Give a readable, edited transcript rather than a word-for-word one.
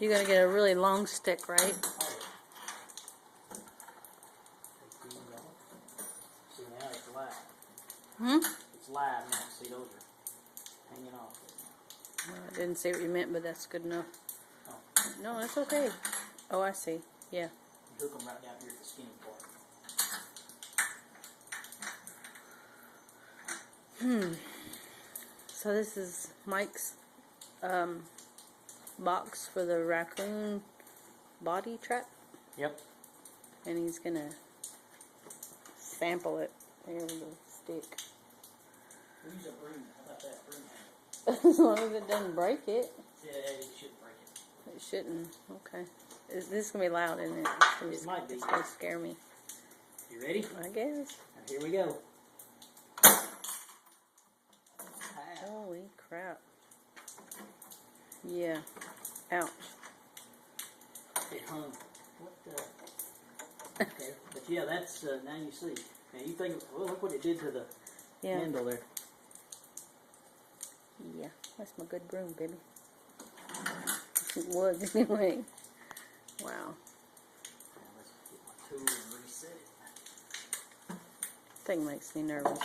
You're gonna get a really long stick, right? See, now it's live. Hmm? It's live now. See, those are hanging off. Well, I didn't see what you meant, but that's good enough. Oh. No, that's okay. Oh, I see. Yeah. You hook them right down here at the skinny part. So this is Mike's box for the raccoon body trap, Yep. and he's gonna sample it. Here with the stick. Use a broom. How about that broom handle? As long as it doesn't break it. Yeah, it shouldn't break it. It shouldn't. Okay. This is gonna be loud, isn't it? It might be. It's gonna scare me. You ready? I guess. Now, here we go. Holy crap. Yeah. Ouch. It hung. What the? Okay. But yeah, that's, now you see. Now you think, well, look what it did to the handle there. Yeah. That's my good broom, baby. It was anyway. Wow. Now let's get my tool and reset it. Thing makes me nervous.